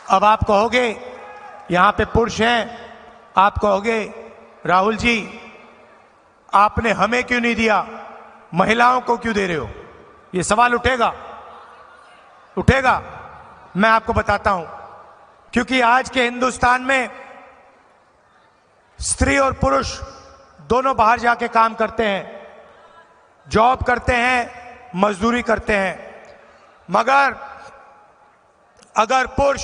अब आप कहोगे, यहां पे पुरुष हैं, आप कहोगे राहुल जी आपने हमें क्यों नहीं दिया, महिलाओं को क्यों दे रहे हो? ये सवाल उठेगा, उठेगा। मैं आपको बताता हूं, क्योंकि आज के हिंदुस्तान में स्त्री और पुरुष दोनों बाहर जाके काम करते हैं, जॉब करते हैं, मजदूरी करते हैं, मगर अगर पुरुष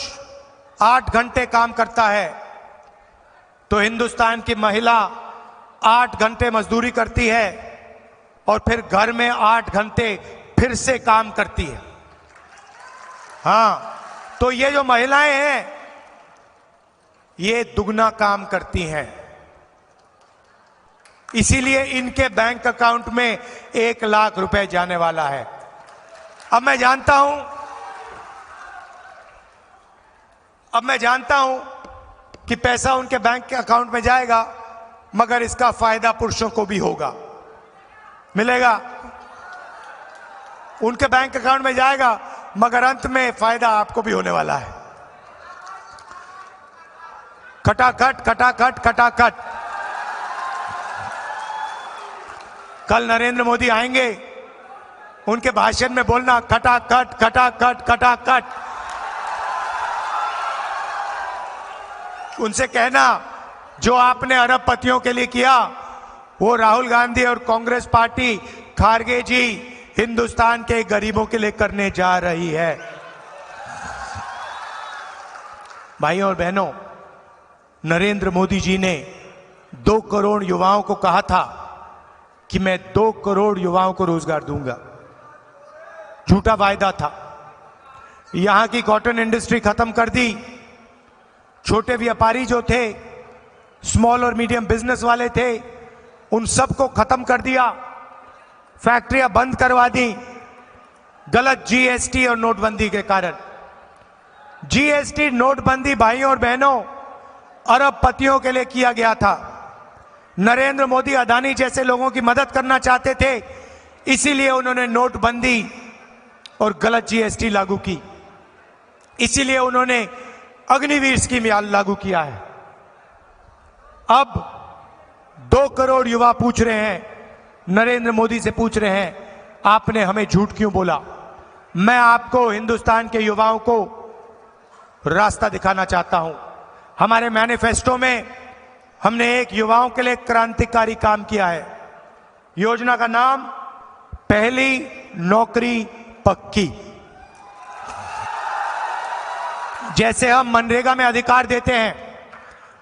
8 घंटे काम करता है तो हिंदुस्तान की महिला 8 घंटे मजदूरी करती है और फिर घर में 8 घंटे फिर से काम करती है। हां, तो ये जो महिलाएं हैं ये दुगना काम करती हैं, इसीलिए इनके बैंक अकाउंट में 1 लाख रुपए जाने वाला है। अब मैं जानता हूं कि पैसा उनके बैंक के अकाउंट में जाएगा, मगर इसका फायदा पुरुषों को भी होगा, मिलेगा। उनके बैंक अकाउंट में जाएगा, मगर अंत में फायदा आपको भी होने वाला है। खटाखट खटाखट खटाखट। कल नरेंद्र मोदी आएंगे, उनके भाषण में बोलना खटाखट खटाखट खटाखट। उनसे कहना जो आपने अरबपतियों के लिए किया वो राहुल गांधी और कांग्रेस पार्टी, खारगे जी हिंदुस्तान के गरीबों के लिए करने जा रही है। भाइयों और बहनों, नरेंद्र मोदी जी ने 2 करोड़ युवाओं को कहा था कि मैं 2 करोड़ युवाओं को रोजगार दूंगा। झूठा वायदा था। यहां की कॉटन इंडस्ट्री खत्म कर दी। छोटे व्यापारी जो थे, स्मॉल और मीडियम बिजनेस वाले थे, उन सबको खत्म कर दिया। फैक्ट्रियां बंद करवा दी गलत जीएसटी और नोटबंदी के कारण। जीएसटी नोटबंदी भाइयों और बहनों अरबपतियों के लिए किया गया था। नरेंद्र मोदी अदानी जैसे लोगों की मदद करना चाहते थे, इसीलिए उन्होंने नोटबंदी और गलत जीएसटी लागू की। इसीलिए उन्होंने अग्निवीर स्कीम लागू किया है। अब 2 करोड़ युवा पूछ रहे हैं, नरेंद्र मोदी से पूछ रहे हैं आपने हमें झूठ क्यों बोला? मैं आपको, हिंदुस्तान के युवाओं को रास्ता दिखाना चाहता हूं। हमारे मैनिफेस्टो में हमने एक युवाओं के लिए क्रांतिकारी काम किया है। योजना का नाम पहली नौकरी पक्की। जैसे हम मनरेगा में अधिकार देते हैं,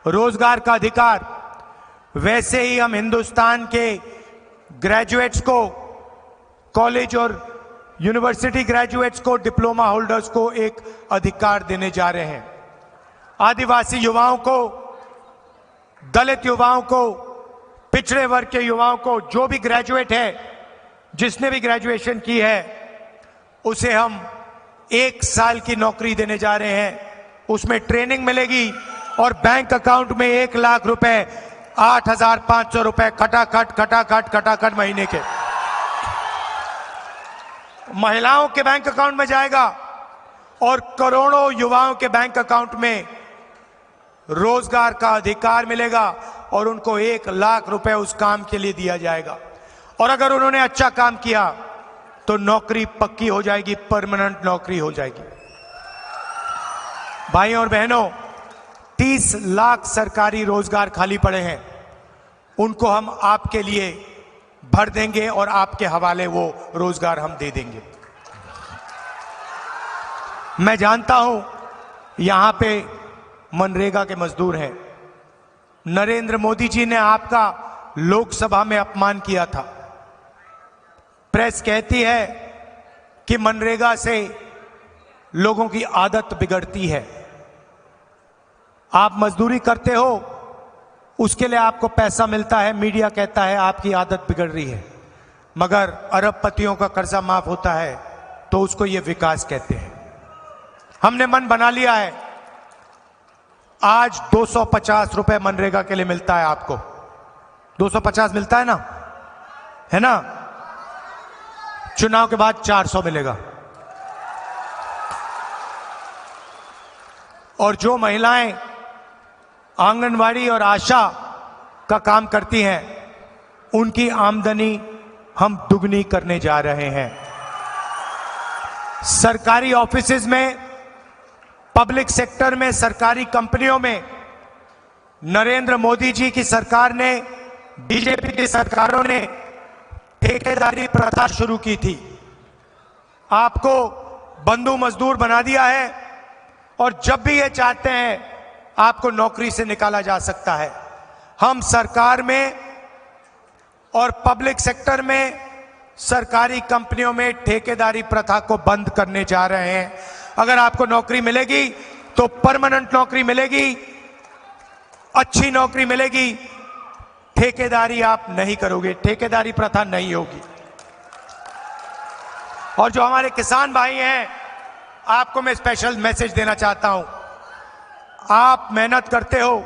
रोजगार का अधिकार, वैसे ही हम हिंदुस्तान के ग्रेजुएट्स को, कॉलेज और यूनिवर्सिटी ग्रेजुएट्स को, डिप्लोमा होल्डर्स को एक अधिकार देने जा रहे हैं। आदिवासी युवाओं को, दलित युवाओं को, पिछड़े वर्ग के युवाओं को, जो भी ग्रेजुएट है, जिसने भी ग्रेजुएशन की है, उसे हम 1 साल की नौकरी देने जा रहे हैं। उसमें ट्रेनिंग मिलेगी और बैंक अकाउंट में 1 लाख रुपए, 8,500 रुपए खटाखट खटाखट खटाखट महीने के महिलाओं के बैंक अकाउंट में जाएगा और करोड़ों युवाओं के बैंक अकाउंट में रोजगार का अधिकार मिलेगा और उनको 1 लाख रुपए उस काम के लिए दिया जाएगा। और अगर उन्होंने अच्छा काम किया तो नौकरी पक्की हो जाएगी, परमानेंट नौकरी हो जाएगी। भाइयों और बहनों, 30 लाख सरकारी रोजगार खाली पड़े हैं, उनको हम आपके लिए भर देंगे और आपके हवाले वो रोजगार हम दे देंगे। मैं जानता हूं यहां पे मनरेगा के मजदूर हैं। नरेंद्र मोदी जी ने आपका लोकसभा में अपमान किया था। प्रेस कहती है कि मनरेगा से लोगों की आदत बिगड़ती है। आप मजदूरी करते हो, उसके लिए आपको पैसा मिलता है, मीडिया कहता है आपकी आदत बिगड़ रही है। मगर अरबपतियों का कर्जा माफ होता है तो उसको ये विकास कहते हैं। हमने मन बना लिया है, आज 250 रुपए मनरेगा के लिए मिलता है आपको। 250 मिलता है ना, है ना? चुनाव के बाद 400 मिलेगा। और जो महिलाएं आंगनवाड़ी और आशा का काम करती हैं, उनकी आमदनी हम दुगनी करने जा रहे हैं। सरकारी ऑफिसेज में, पब्लिक सेक्टर में, सरकारी कंपनियों में नरेंद्र मोदी जी की सरकार ने, बीजेपी की सरकारों ने ठेकेदारी प्रथा शुरू की थी। आपको बंधु मजदूर बना दिया है और जब भी ये चाहते हैं आपको नौकरी से निकाला जा सकता है। हम सरकार में और पब्लिक सेक्टर में, सरकारी कंपनियों में ठेकेदारी प्रथा को बंद करने जा रहे हैं। अगर आपको नौकरी मिलेगी तो परमानेंट नौकरी मिलेगी, अच्छी नौकरी मिलेगी। ठेकेदारी आप नहीं करोगे, ठेकेदारी प्रथा नहीं होगी। और जो हमारे किसान भाई हैं, आपको मैं स्पेशल मैसेज देना चाहता हूं। आप मेहनत करते हो,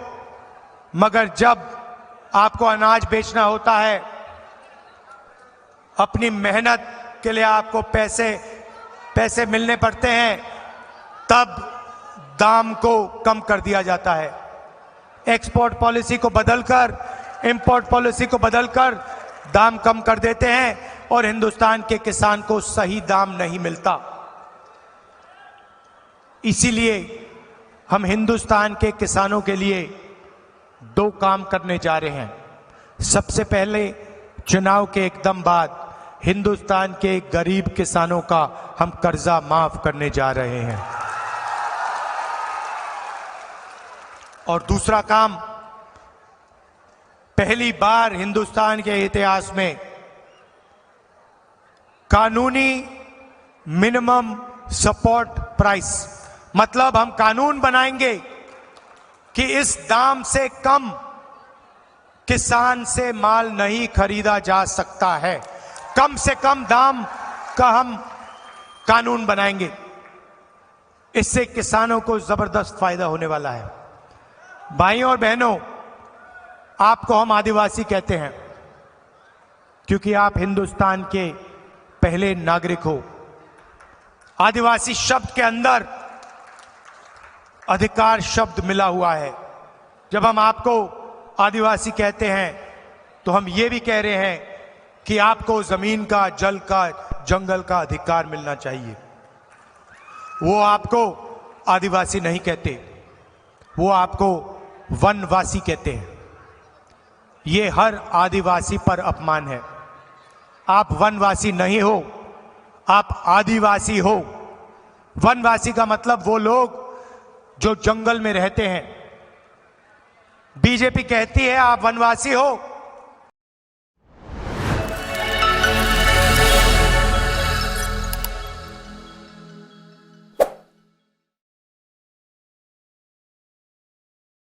मगर जब आपको अनाज बेचना होता है, अपनी मेहनत के लिए आपको पैसे मिलने पड़ते हैं, तब दाम को कम कर दिया जाता है। एक्सपोर्ट पॉलिसी को बदलकर, इंपोर्ट पॉलिसी को बदलकर दाम कम कर देते हैं और हिंदुस्तान के किसान को सही दाम नहीं मिलता। इसीलिए हम हिंदुस्तान के किसानों के लिए दो काम करने जा रहे हैं। सबसे पहले, चुनाव के एकदम बाद हिंदुस्तान के गरीब किसानों का हम कर्जा माफ करने जा रहे हैं। और दूसरा काम, पहली बार हिंदुस्तान के इतिहास में कानूनी मिनिमम सपोर्ट प्राइस, मतलब हम कानून बनाएंगे कि इस दाम से कम किसान से माल नहीं खरीदा जा सकता है। कम से कम दाम का हम कानून बनाएंगे। इससे किसानों को जबरदस्त फायदा होने वाला है। भाइयों और बहनों, आपको हम आदिवासी कहते हैं क्योंकि आप हिंदुस्तान के पहले नागरिक हो। आदिवासी शब्द के अंदर अधिकार शब्द मिला हुआ है। जब हम आपको आदिवासी कहते हैं तो हम ये भी कह रहे हैं कि आपको जमीन का, जल का, जंगल का अधिकार मिलना चाहिए। वो आपको आदिवासी नहीं कहते, वो आपको वनवासी कहते हैं। ये हर आदिवासी पर अपमान है। आप वनवासी नहीं हो, आप आदिवासी हो। वनवासी का मतलब वो लोग जो जंगल में रहते हैं। बीजेपी कहती है आप वनवासी हो,